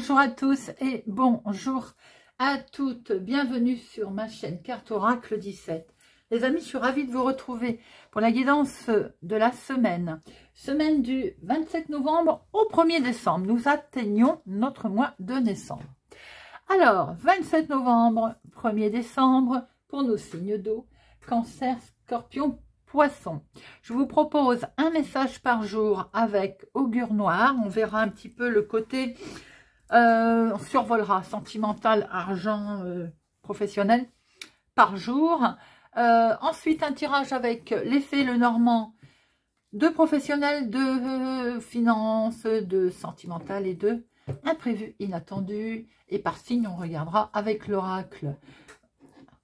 Bonjour à tous et bonjour à toutes. Bienvenue sur ma chaîne Carte Oracle 17. Les amis, je suis ravie de vous retrouver pour la guidance de la semaine. Semaine du 27 novembre au 1er décembre. Nous atteignons notre mois de décembre. Alors, 27 novembre, 1er décembre, pour nos signes d'eau, Cancer, Scorpion, Poisson. Je vous propose un message par jour avec augure noir. On verra un petit peu le côté, on survolera sentimental, argent, professionnel par jour. Ensuite, un tirage avec l'effet Lenormand de professionnel, de finance, de sentimental et de imprévu, inattendu. Et par signe, on regardera avec l'oracle,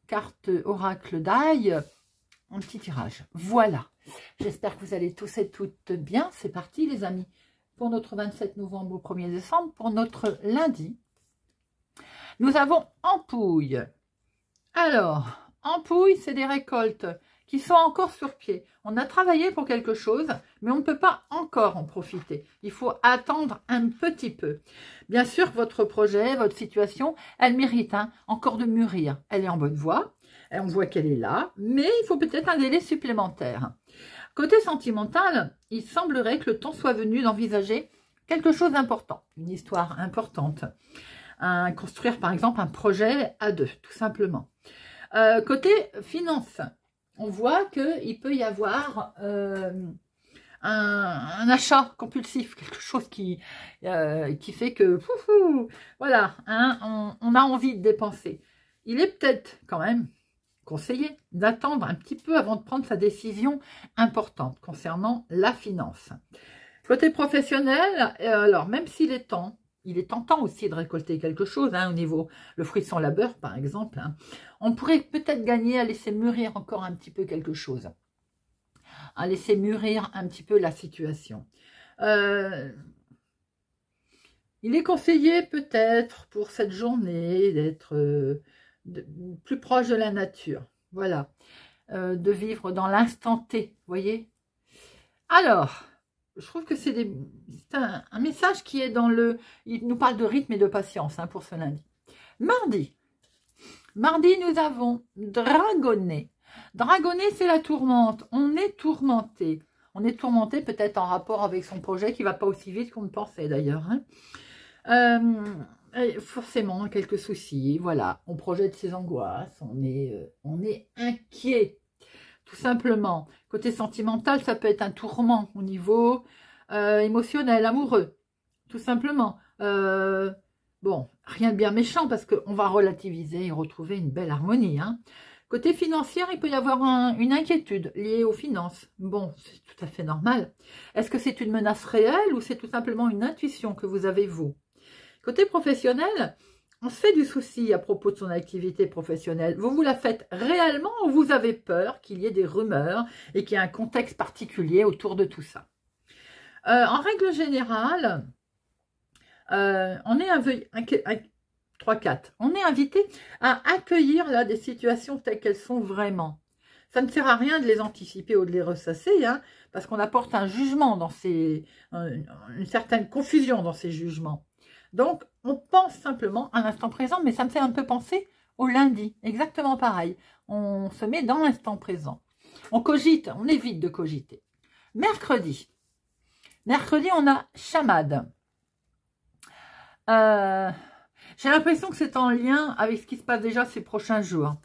carte oracle d'ail, un petit tirage. Voilà. J'espère que vous allez tous et toutes bien. C'est parti les amis pour notre 27 novembre au 1er décembre, pour notre lundi. Nous avons Ampouille. Alors, Ampouille, c'est des récoltes qui sont encore sur pied. On a travaillé pour quelque chose, mais on ne peut pas encore en profiter. Il faut attendre un petit peu. Bien sûr, votre projet, votre situation, elle mérite encore de mûrir. Elle est en bonne voie. On voit qu'elle est là, mais il faut peut-être un délai supplémentaire. Côté sentimental, il semblerait que le temps soit venu d'envisager quelque chose d'important, une histoire importante. Construire par exemple un projet à deux, tout simplement. Côté finance, on voit qu'il peut y avoir un achat compulsif, quelque chose qui fait que, voilà, on a envie de dépenser. Il est peut-être quand même conseillé d'attendre un petit peu avant de prendre sa décision importante concernant la finance. Côté professionnel, alors même s'il est temps, il est tentant aussi de récolter quelque chose, au niveau, le fruit de son labeur par exemple, on pourrait peut-être gagner à laisser mûrir encore un petit peu quelque chose, à laisser mûrir un petit peu la situation. Il est conseillé peut-être pour cette journée d'être plus proche de la nature, voilà, de vivre dans l'instant T, voyez. Alors, je trouve que c'est un message qui est dans le... Il nous parle de rythme et de patience pour ce lundi. Mardi, nous avons Dragonnet. Dragonnet, c'est la tourmente. On est tourmenté. On est tourmenté peut-être en rapport avec son projet qui ne va pas aussi vite qu'on ne pensait d'ailleurs. Forcément, quelques soucis. Voilà, on projette ses angoisses. On est inquiet. Tout simplement. Côté sentimental, ça peut être un tourment au niveau émotionnel, amoureux. Tout simplement. Bon, rien de bien méchant parce qu'on va relativiser et retrouver une belle harmonie. Côté financier, il peut y avoir une inquiétude liée aux finances. Bon, c'est tout à fait normal. Est-ce que c'est une menace réelle ou c'est tout simplement une intuition que vous avez vous? Côté professionnel, on se fait du souci à propos de son activité professionnelle. Vous la faites réellement ou vous avez peur qu'il y ait des rumeurs et qu'il y ait un contexte particulier autour de tout ça? En règle générale, on est 3-4. On est invité à accueillir là des situations telles qu'elles sont vraiment. Ça ne sert à rien de les anticiper ou de les ressasser, parce qu'on apporte un jugement dans une certaine confusion dans ces jugements. Donc, on pense simplement à l'instant présent, mais ça me fait un peu penser au lundi. Exactement pareil. On se met dans l'instant présent. On cogite, on évite de cogiter. Mercredi, on a Chamade. J'ai l'impression que c'est en lien avec ce qui se passe déjà ces prochains jours.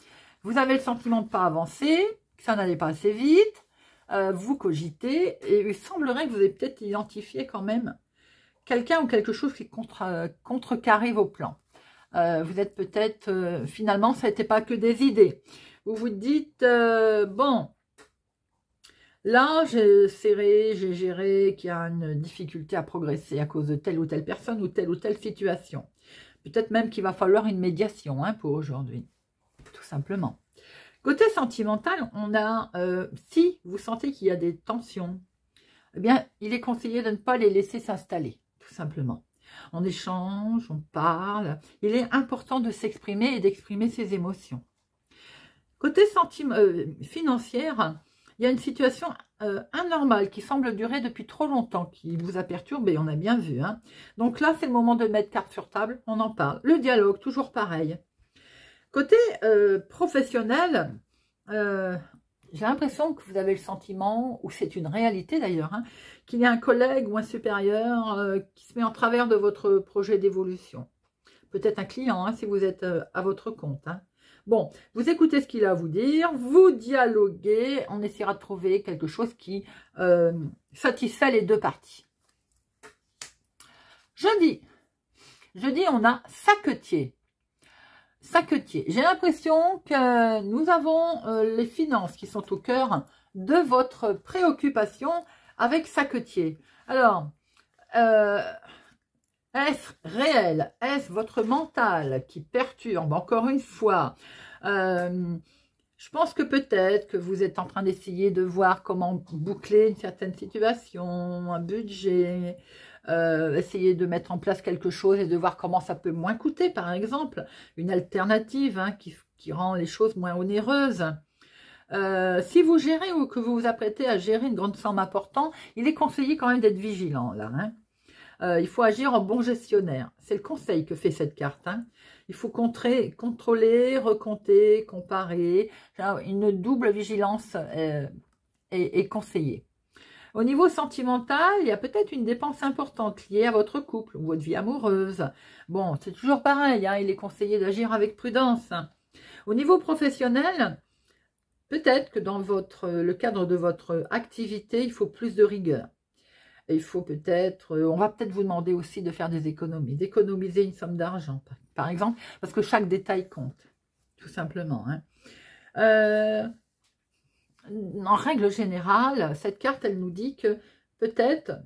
Vous avez le sentiment de ne pas avancer, que ça n'allait pas assez vite. Vous cogitez et il semblerait que vous ayez peut-être identifié quand même quelqu'un ou quelque chose qui contrecarre vos plans. Vous êtes peut-être, finalement, ça n'était pas que des idées. Vous vous dites, bon, là, j'ai géré qu'il y a une difficulté à progresser à cause de telle ou telle personne ou telle situation. Peut-être même qu'il va falloir une médiation pour aujourd'hui, tout simplement. Côté sentimental, on a, si vous sentez qu'il y a des tensions, eh bien, il est conseillé de ne pas les laisser s'installer. Tout simplement. On échange, on parle. Il est important de s'exprimer et d'exprimer ses émotions. Côté financière, il y a une situation anormale qui semble durer depuis trop longtemps, qui vous a perturbé, on a bien vu. Hein. Donc là, c'est le moment de mettre carte sur table, on en parle. Le dialogue, toujours pareil. Côté professionnel, j'ai l'impression que vous avez le sentiment, ou c'est une réalité d'ailleurs, hein, qu'il y a un collègue ou un supérieur qui se met en travers de votre projet d'évolution. Peut-être un client, hein, si vous êtes à votre compte. Hein. Bon, vous écoutez ce qu'il a à vous dire, vous dialoguez, on essaiera de trouver quelque chose qui satisfait les deux parties. Jeudi, on a saquetier. Saquetier. J'ai l'impression que nous avons les finances qui sont au cœur de votre préoccupation avec saquetier. Alors, est-ce réel? Est-ce votre mental qui perturbe? Encore une fois, je pense que peut-être que vous êtes en train d'essayer de voir comment boucler une certaine situation, un budget, essayer de mettre en place quelque chose et de voir comment ça peut moins coûter, par exemple, une alternative hein, qui rend les choses moins onéreuses. Si vous gérez ou que vous vous apprêtez à gérer une grande somme importante, il est conseillé quand même d'être vigilant là. Hein. Il faut agir en bon gestionnaire. C'est le conseil que fait cette carte. Hein. Il faut contrôler, recompter, comparer. Une double vigilance est conseillée. Au niveau sentimental, il y a peut-être une dépense importante liée à votre couple ou votre vie amoureuse. Bon, c'est toujours pareil, hein, il est conseillé d'agir avec prudence. Au niveau professionnel, peut-être que dans le cadre de votre activité, il faut plus de rigueur. Et il faut peut-être, on va peut-être vous demander aussi de faire des économies, d'économiser une somme d'argent, par exemple, parce que chaque détail compte, tout simplement. Hein. En règle générale, cette carte, elle nous dit que peut-être,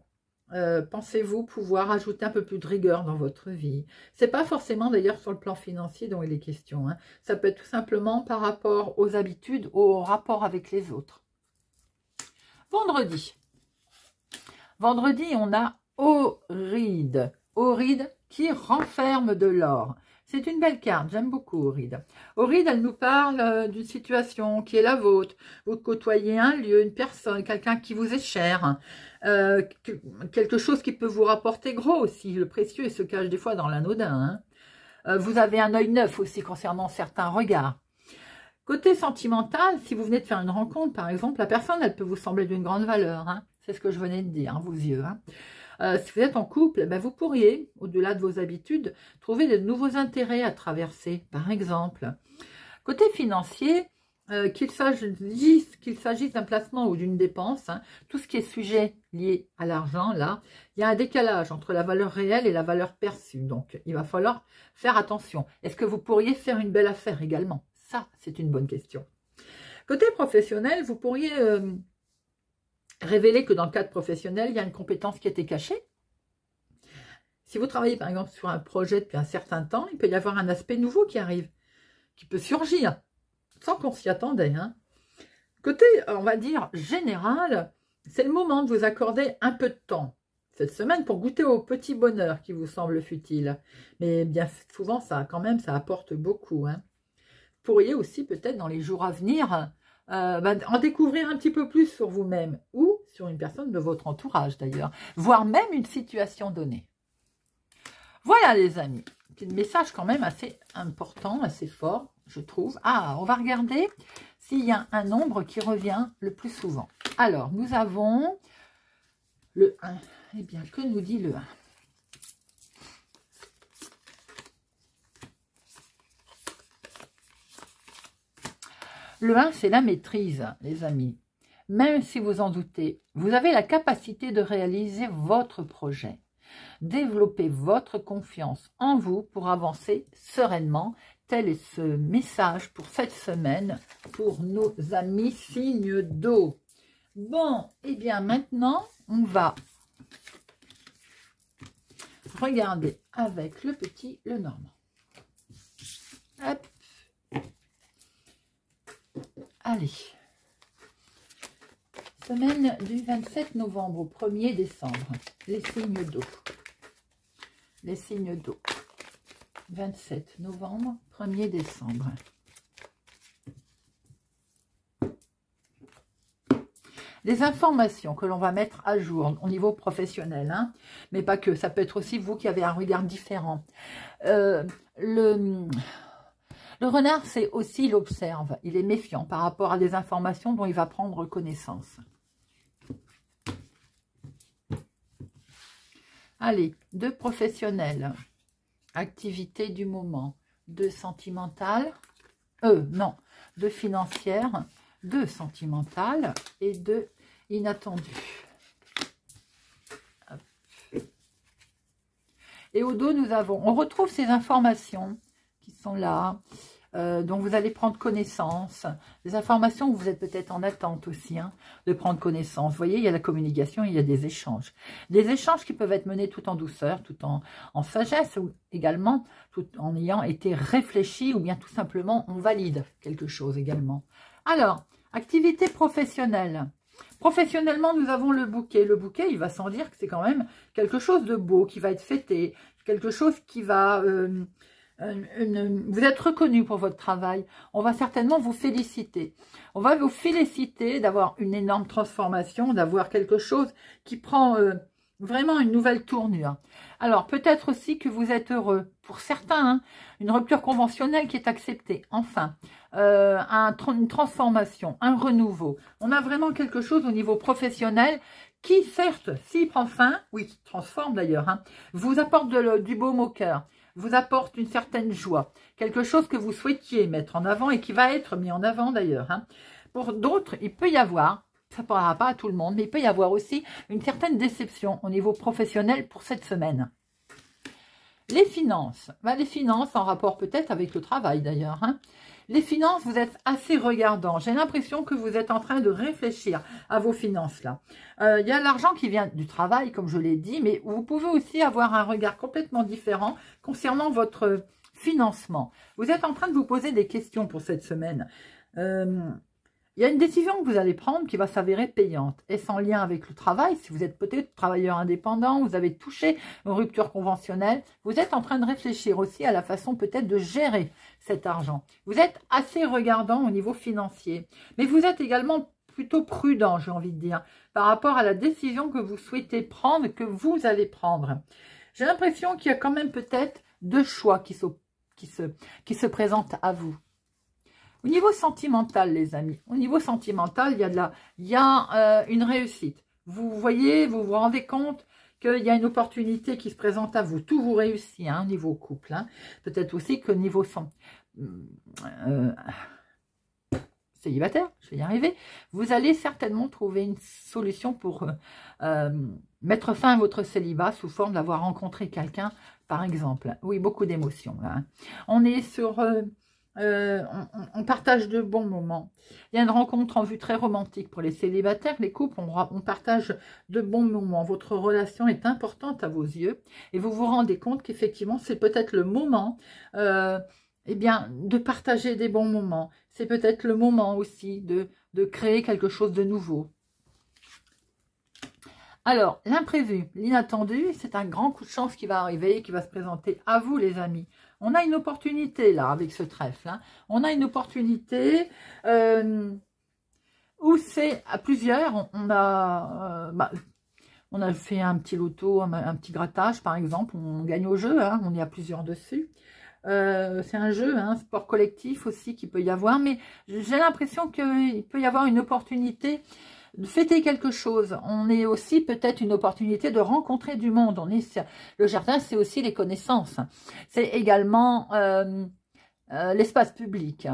pensez-vous pouvoir ajouter un peu plus de rigueur dans votre vie. Ce n'est pas forcément d'ailleurs sur le plan financier dont il est question. Hein. Ça peut être tout simplement par rapport aux habitudes, au rapport avec les autres. Vendredi. Vendredi, on a Auride. Auride qui renferme de l'or. C'est une belle carte, j'aime beaucoup Auride. Auride, elle nous parle d'une situation qui est la vôtre. Vous côtoyez un lieu, une personne, quelqu'un qui vous est cher. Quelque chose qui peut vous rapporter gros aussi. Le précieux, il se cache des fois dans l'anodin. Hein. Vous avez un œil neuf aussi concernant certains regards. Côté sentimental, si vous venez de faire une rencontre, par exemple, la personne, elle peut vous sembler d'une grande valeur. Hein. C'est ce que je venais de dire, hein, vos yeux. Hein. Si vous êtes en couple, ben vous pourriez, au-delà de vos habitudes, trouver de nouveaux intérêts à traverser, par exemple. Côté financier, qu'il s'agisse d'un placement ou d'une dépense, hein, tout ce qui est sujet lié à l'argent, là, il y a un décalage entre la valeur réelle et la valeur perçue. Donc, il va falloir faire attention. Est-ce que vous pourriez faire une belle affaire également? Ça, c'est une bonne question. Côté professionnel, vous pourriez révéler que dans le cadre professionnel, il y a une compétence qui était cachée. Si vous travaillez par exemple sur un projet depuis un certain temps, il peut y avoir un aspect nouveau qui arrive, qui peut surgir, sans qu'on s'y attendait. Hein. Côté, on va dire, général, c'est le moment de vous accorder un peu de temps cette semaine pour goûter au petit bonheur qui vous semble futile. Mais bien souvent, ça apporte beaucoup. Hein. Vous pourriez aussi peut-être dans les jours à venir en découvrir un petit peu plus sur vous-même ou sur une personne de votre entourage d'ailleurs, voire même une situation donnée. Voilà les amis, c'est un message quand même assez important, assez fort, je trouve. Ah, on va regarder s'il y a un nombre qui revient le plus souvent. Alors, nous avons le 1. Eh bien, que nous dit le 1 ? Le 1, c'est la maîtrise, les amis. Même si vous en doutez, vous avez la capacité de réaliser votre projet. Développez votre confiance en vous pour avancer sereinement. Tel est ce message pour cette semaine pour nos amis signes d'eau. Bon, et bien maintenant, on va regarder avec le petit Lenormand. Hop. Allez. Semaine du 27 novembre au 1er décembre. Les signes d'eau. Les signes d'eau. 27 novembre, 1er décembre. des informations que l'on va mettre à jour au niveau professionnel, hein, mais pas que, ça peut être aussi vous qui avez un regard différent. Le renard, c'est aussi, il observe, il est méfiant par rapport à des informations dont il va prendre connaissance. Allez, 2 professionnels, activité du moment, 2 sentimentales, non, 2 financières, 2 sentimentales et 2 inattendues. Et au dos, on retrouve ces informations qui sont là, dont vous allez prendre connaissance, des informations où vous êtes peut-être en attente aussi, hein, de prendre connaissance. Vous voyez, il y a la communication, il y a des échanges qui peuvent être menés tout en douceur, tout en sagesse, ou également tout en ayant été réfléchi, ou bien tout simplement on valide quelque chose également. Alors, activité professionnelle. Professionnellement, nous avons le bouquet. Le bouquet, il va sans dire que c'est quand même quelque chose de beau, qui va être fêté, quelque chose qui va... vous êtes reconnu pour votre travail. On va certainement vous féliciter. On va vous féliciter d'avoir une énorme transformation, d'avoir quelque chose qui prend vraiment une nouvelle tournure. Alors, peut-être aussi que vous êtes heureux. Pour certains, hein, une rupture conventionnelle qui est acceptée. Enfin, une transformation, un renouveau. On a vraiment quelque chose au niveau professionnel qui, certes, s'il prend fin, oui, qui transforme d'ailleurs, hein, vous apporte du baume au cœur, vous apporte une certaine joie, quelque chose que vous souhaitiez mettre en avant et qui va être mis en avant d'ailleurs. Hein. Pour d'autres, il peut y avoir, ça ne parlera pas à tout le monde, mais il peut y avoir aussi une certaine déception au niveau professionnel pour cette semaine. Les finances, les finances en rapport peut-être avec le travail d'ailleurs. Hein. Les finances, vous êtes assez regardant. J'ai l'impression que vous êtes en train de réfléchir à vos finances là. Il y a l'argent qui vient du travail, comme je l'ai dit, mais vous pouvez aussi avoir un regard complètement différent concernant votre financement. Vous êtes en train de vous poser des questions pour cette semaine. Il y a une décision que vous allez prendre qui va s'avérer payante. Est-ce en lien avec le travail? Si vous êtes peut-être travailleur indépendant, vous avez touché une rupture conventionnelle, vous êtes en train de réfléchir aussi à la façon peut-être de gérer cet argent. Vous êtes assez regardant au niveau financier, mais vous êtes également plutôt prudent, j'ai envie de dire, par rapport à la décision que vous souhaitez prendre, que vous allez prendre. J'ai l'impression qu'il y a quand même peut-être 2 choix qui se présentent à vous. Au niveau sentimental, les amis, au niveau sentimental, il y a une réussite. Vous voyez, vous vous rendez compte qu'il y a une opportunité qui se présente à vous. Tout vous réussit, hein, au niveau couple. Hein. Peut-être aussi que niveau célibataire, je vais y arriver, vous allez certainement trouver une solution pour mettre fin à votre célibat sous forme d'avoir rencontré quelqu'un, par exemple. Oui, beaucoup d'émotions, là. Hein. On est sur... on partage de bons moments. Il y a une rencontre en vue très romantique pour les célibataires, les couples, on partage de bons moments. Votre relation est importante à vos yeux et vous vous rendez compte qu'effectivement c'est peut-être le moment eh bien, de partager des bons moments. C'est peut-être le moment aussi de créer quelque chose de nouveau. Alors, l'imprévu, l'inattendu, c'est un grand coup de chance qui va arriver, qui va se présenter à vous les amis. On a une opportunité là avec ce trèfle. Hein. On a une opportunité où c'est à plusieurs. On a fait un petit loto, un petit grattage par exemple. On gagne au jeu. Hein. On y a plusieurs dessus. C'est un jeu, un sport collectif aussi qui peut y avoir. Mais j'ai l'impression qu'il peut y avoir une opportunité de fêter quelque chose. On est aussi peut-être une opportunité de rencontrer du monde. Le jardin, c'est aussi les connaissances. C'est également l'espace public.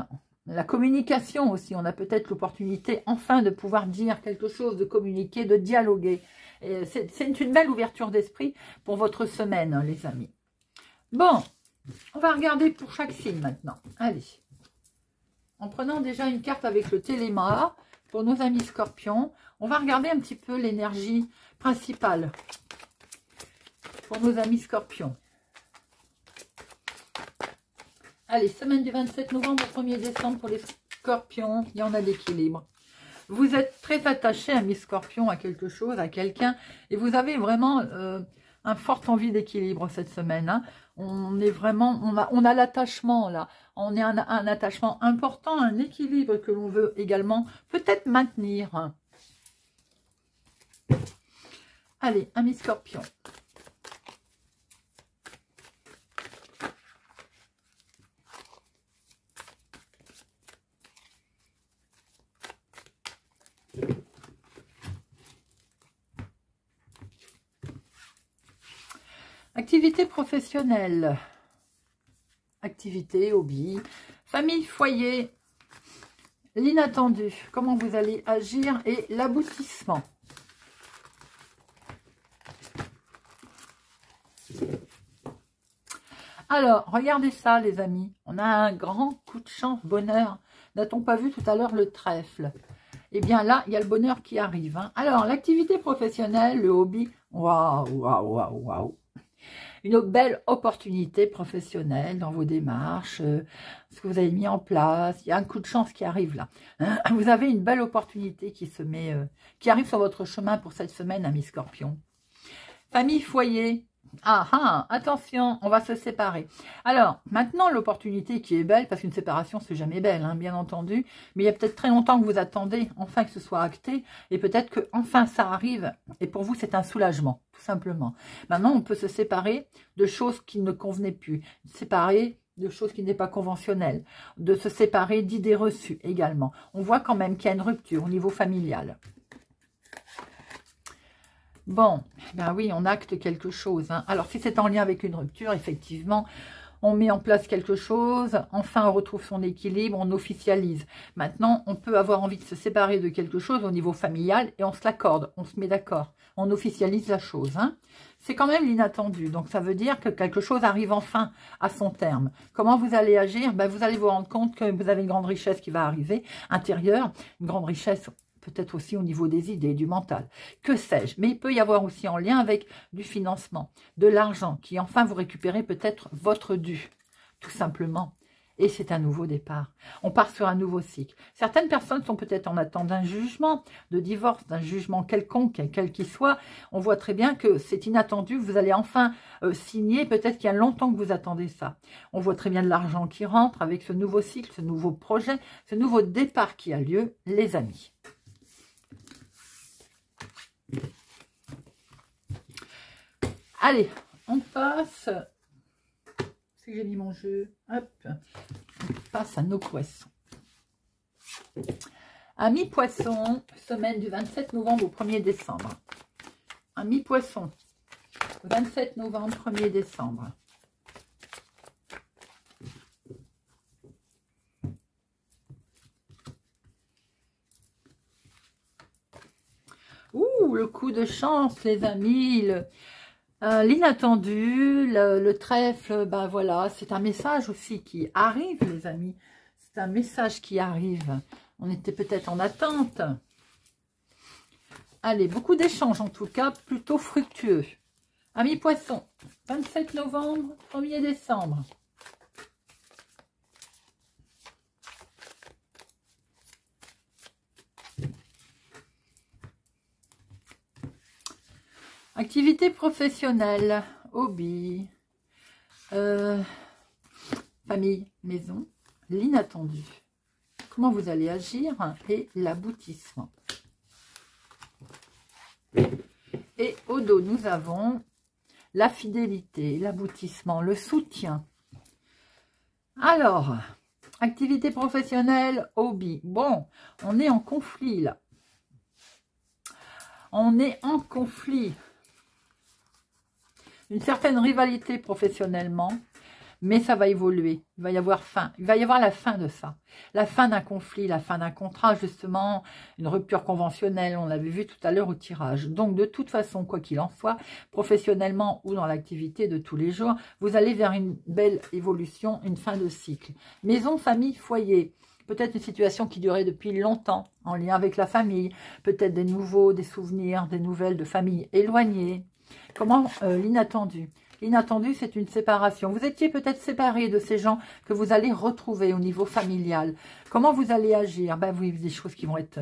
La communication aussi. On a peut-être l'opportunité enfin de pouvoir dire quelque chose, de communiquer, de dialoguer. C'est une belle ouverture d'esprit pour votre semaine, les amis. Bon, on va regarder pour chaque signe maintenant. Allez. En prenant déjà une carte avec le téléma, pour nos amis scorpions, on va regarder un petit peu l'énergie principale pour nos amis scorpions. Allez, semaine du 27 novembre au 1er décembre pour les scorpions, il y en a d'équilibre. Vous êtes très attaché, amis scorpions, à quelque chose, à quelqu'un, et vous avez vraiment une forte envie d'équilibre cette semaine. Hein. On est vraiment, on a l'attachement là. On est un attachement important, un équilibre que l'on veut également peut-être maintenir. Allez, amis Scorpion. Activité professionnelle, activité, hobby, famille, foyer, l'inattendu, comment vous allez agir et l'aboutissement. Alors, regardez ça les amis, on a un grand coup de chance, bonheur. N'a-t-on pas vu tout à l'heure le trèfle? Eh bien là, il y a le bonheur qui arrive. Hein. Alors, l'activité professionnelle, le hobby, waouh, waouh, waouh, waouh. Une belle opportunité professionnelle dans vos démarches, ce que vous avez mis en place. Il y a un coup de chance qui arrive là. Vous avez une belle opportunité qui se met, qui arrive sur votre chemin pour cette semaine, amis Scorpion. Famille, foyer. Ah, ah, attention, on va se séparer. Alors, maintenant, l'opportunité qui est belle, parce qu'une séparation, c'est jamais belle, hein, bien entendu, mais il y a peut-être très longtemps que vous attendez, enfin, que ce soit acté, et peut-être que enfin ça arrive, et pour vous, c'est un soulagement, tout simplement. Maintenant, on peut se séparer de choses qui ne convenaient plus, séparer de choses qui n'est pas conventionnelles, de se séparer d'idées reçues également. On voit quand même qu'il y a une rupture au niveau familial. Bon, ben oui, on acte quelque chose. Hein. Alors, si c'est en lien avec une rupture, effectivement, on met en place quelque chose, enfin on retrouve son équilibre, on officialise. Maintenant, on peut avoir envie de se séparer de quelque chose au niveau familial et on se l'accorde, on se met d'accord, on officialise la chose. Hein. C'est quand même l'inattendu, donc ça veut dire que quelque chose arrive enfin à son terme. Comment vous allez agir? Ben, vous allez vous rendre compte que vous avez une grande richesse qui va arriver, intérieure, une grande richesse peut-être aussi au niveau des idées, du mental, que sais-je. Mais il peut y avoir aussi en lien avec du financement, de l'argent, qui enfin vous récupérez peut-être votre dû, tout simplement. Et c'est un nouveau départ. On part sur un nouveau cycle. Certaines personnes sont peut-être en attente d'un jugement, de divorce, d'un jugement quelconque, quel qu'il soit. On voit très bien que c'est inattendu, vous allez enfin signer, peut-être qu'il y a longtemps que vous attendez ça. On voit très bien de l'argent qui rentre avec ce nouveau cycle, ce nouveau projet, ce nouveau départ qui a lieu, les amis. Allez, on passe. Si j'ai mis mon jeu, hop, on passe à nos poissons. Amis poissons, semaine du 27 novembre au 1er décembre. Amis poissons, 27 novembre, 1er décembre. Ouh, le coup de chance, les amis, l'inattendu, le trèfle, ben voilà, c'est un message aussi qui arrive, les amis. C'est un message qui arrive. On était peut-être en attente. Allez, beaucoup d'échanges en tout cas, plutôt fructueux. Amis poissons, 27 novembre, 1er décembre. Activité professionnelle, hobby, famille, maison, l'inattendu. Comment vous allez agir et l'aboutissement. Et au dos, nous avons la fidélité, l'aboutissement, le soutien. Alors, activité professionnelle, hobby. Bon, on est en conflit là. On est en conflit. Une certaine rivalité professionnellement, mais ça va évoluer. Il va y avoir fin. Il va y avoir la fin de ça. La fin d'un conflit, la fin d'un contrat, justement, une rupture conventionnelle. On l'avait vu tout à l'heure au tirage. Donc, de toute façon, quoi qu'il en soit, professionnellement ou dans l'activité de tous les jours, vous allez vers une belle évolution, une fin de cycle. Maison, famille, foyer. Peut-être une situation qui durait depuis longtemps, en lien avec la famille. Peut-être des nouveaux, des souvenirs, des nouvelles de famille éloignées. Comment l'inattendu? L'inattendu, c'est une séparation. Vous étiez peut-être séparé de ces gens que vous allez retrouver au niveau familial. Comment vous allez agir? Ben oui, des choses qui vont être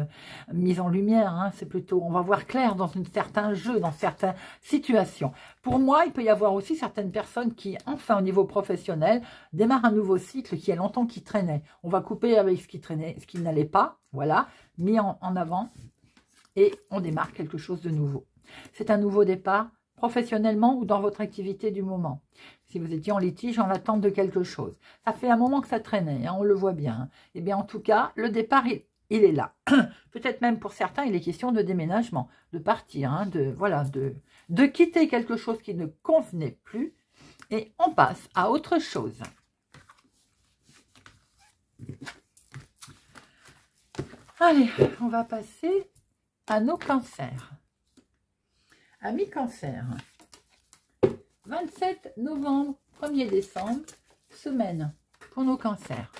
mises en lumière. Hein. C'est plutôt, on va voir clair dans un certain jeu, dans certaines situations. Pour moi, il peut y avoir aussi certaines personnes qui, enfin, au niveau professionnel, démarrent un nouveau cycle qui a longtemps qui traînait. On va couper avec ce qui traînait, ce qui n'allait pas, voilà, mis en avant. et on démarre quelque chose de nouveau. C'est un nouveau départ, professionnellement ou dans votre activité du moment. Si vous étiez en litige, en attente de quelque chose. Ça fait un moment que ça traînait, hein, on le voit bien. Eh bien, en tout cas, le départ, il est là. Peut-être même pour certains, il est question de déménagement, de partir, hein, de quitter quelque chose qui ne convenait plus. Et on passe à autre chose. Allez, on va passer à nos cancers. Amis cancer, 27 novembre, 1er décembre, semaine pour nos cancers.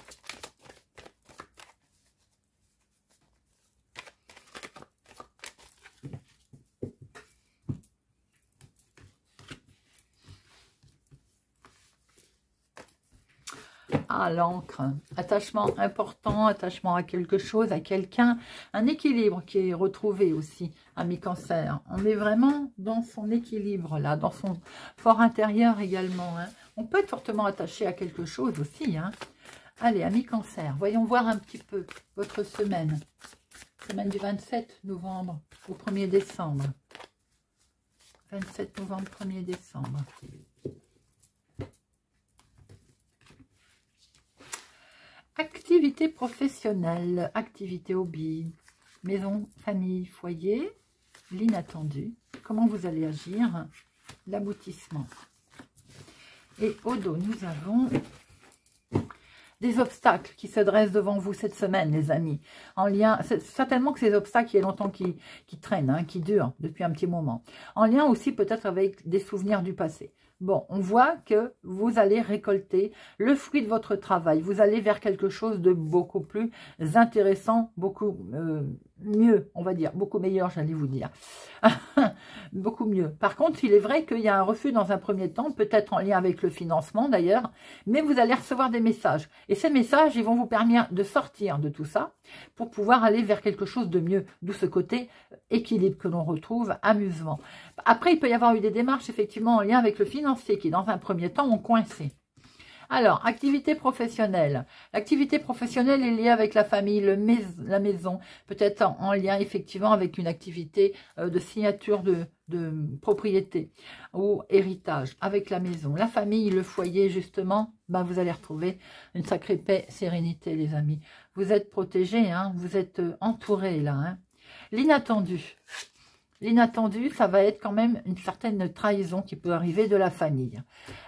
Ah, l'encre, attachement important, attachement à quelque chose, à quelqu'un, un équilibre qui est retrouvé aussi, ami cancer. On est vraiment dans son équilibre là, dans son fort intérieur également. Hein. On peut être fortement attaché à quelque chose aussi. Hein. Allez, ami cancer, voyons voir un petit peu votre semaine. Semaine du 27 novembre au 1er décembre. 27 novembre, 1er décembre. Activité professionnelle, activité hobby, maison, famille, foyer, l'inattendu. Comment vous allez agir? L'aboutissement. Et au dos, nous avons des obstacles qui se dressent devant vous cette semaine, les amis. En lien, c'est certainement que ces obstacles, il y a longtemps qui traînent, hein, qui durent depuis un petit moment. En lien aussi peut-être avec des souvenirs du passé. Bon, on voit que vous allez récolter le fruit de votre travail. Vous allez vers quelque chose de beaucoup plus intéressant, beaucoup mieux, on va dire. Beaucoup meilleur, j'allais vous dire. Beaucoup mieux. Par contre, il est vrai qu'il y a un refus dans un premier temps, peut-être en lien avec le financement d'ailleurs, mais vous allez recevoir des messages. Et ces messages, ils vont vous permettre de sortir de tout ça pour pouvoir aller vers quelque chose de mieux. D'où ce côté équilibre que l'on retrouve, amusement. Après, il peut y avoir eu des démarches effectivement en lien avec le financier qui, dans un premier temps, ont coincé. Alors, activité professionnelle. L'activité professionnelle est liée avec la famille, la maison, peut-être en lien effectivement avec une activité de signature de propriété ou héritage avec la maison. La famille, le foyer, justement, ben vous allez retrouver une sacrée paix, sérénité, les amis. Vous êtes protégés, hein, vous êtes entourés là. Hein. L'inattendu. L'inattendu, ça va être quand même une certaine trahison qui peut arriver de la famille.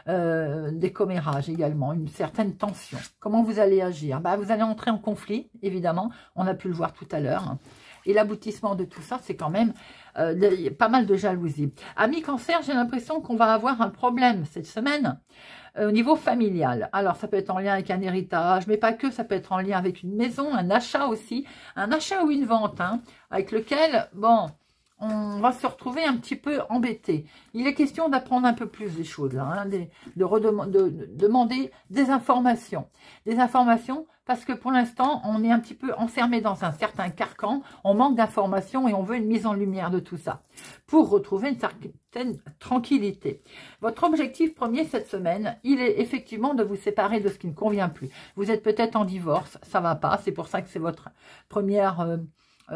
Des commérages également, une certaine tension. Comment vous allez agir? Bah, vous allez entrer en conflit, évidemment. On a pu le voir tout à l'heure. Et l'aboutissement de tout ça, c'est quand même pas mal de jalousie. Amis cancer, j'ai l'impression qu'on va avoir un problème cette semaine au niveau familial. Alors, ça peut être en lien avec un héritage, mais pas que. Ça peut être en lien avec une maison, un achat aussi. Un achat ou une vente, hein, avec lequel, bon... on va se retrouver un petit peu embêté. Il est question d'apprendre un peu plus des choses, là, hein, de demander des informations. Des informations parce que pour l'instant, on est un petit peu enfermé dans un certain carcan. On manque d'informations et on veut une mise en lumière de tout ça pour retrouver une certaine tranquillité. Votre objectif premier cette semaine, il est effectivement de vous séparer de ce qui ne convient plus. Vous êtes peut-être en divorce, ça va pas. C'est pour ça que c'est votre première...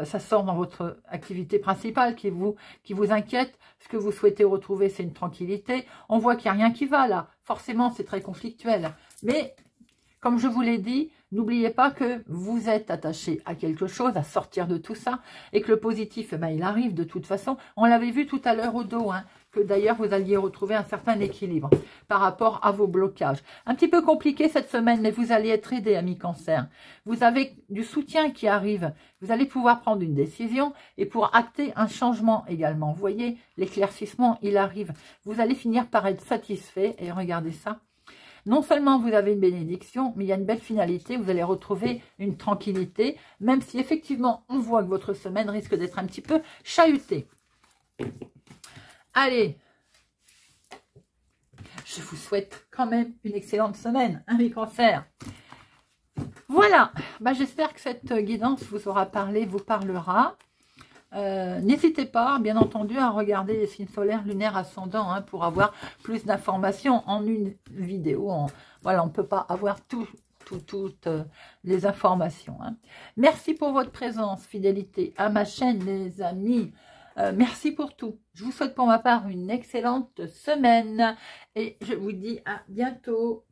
ça sort dans votre activité principale qui vous inquiète. Ce que vous souhaitez retrouver, c'est une tranquillité. On voit qu'il n'y a rien qui va là. Forcément, c'est très conflictuel. Mais, comme je vous l'ai dit, n'oubliez pas que vous êtes attaché à quelque chose, à sortir de tout ça. Et que le positif, eh ben, il arrive de toute façon. On l'avait vu tout à l'heure au dos, hein, que d'ailleurs, vous alliez retrouver un certain équilibre par rapport à vos blocages. Un petit peu compliqué cette semaine, mais vous allez être aidé, amis cancer. Vous avez du soutien qui arrive. Vous allez pouvoir prendre une décision et pour acter un changement également. Vous voyez, l'éclaircissement, il arrive. Vous allez finir par être satisfait. Et regardez ça. Non seulement vous avez une bénédiction, mais il y a une belle finalité. Vous allez retrouver une tranquillité, même si effectivement, on voit que votre semaine risque d'être un petit peu chahutée. Allez, je vous souhaite quand même une excellente semaine, hein, mes cancers. Voilà, bah, j'espère que cette guidance vous aura parlé, vous parlera. N'hésitez pas, bien entendu, à regarder les signes solaires, lunaires, ascendants, hein, pour avoir plus d'informations en une vidéo. Voilà, on ne peut pas avoir tout toutes les informations. Hein. Merci pour votre présence, fidélité à ma chaîne, les amis. Merci pour tout. Je vous souhaite pour ma part une excellente semaine et je vous dis à bientôt.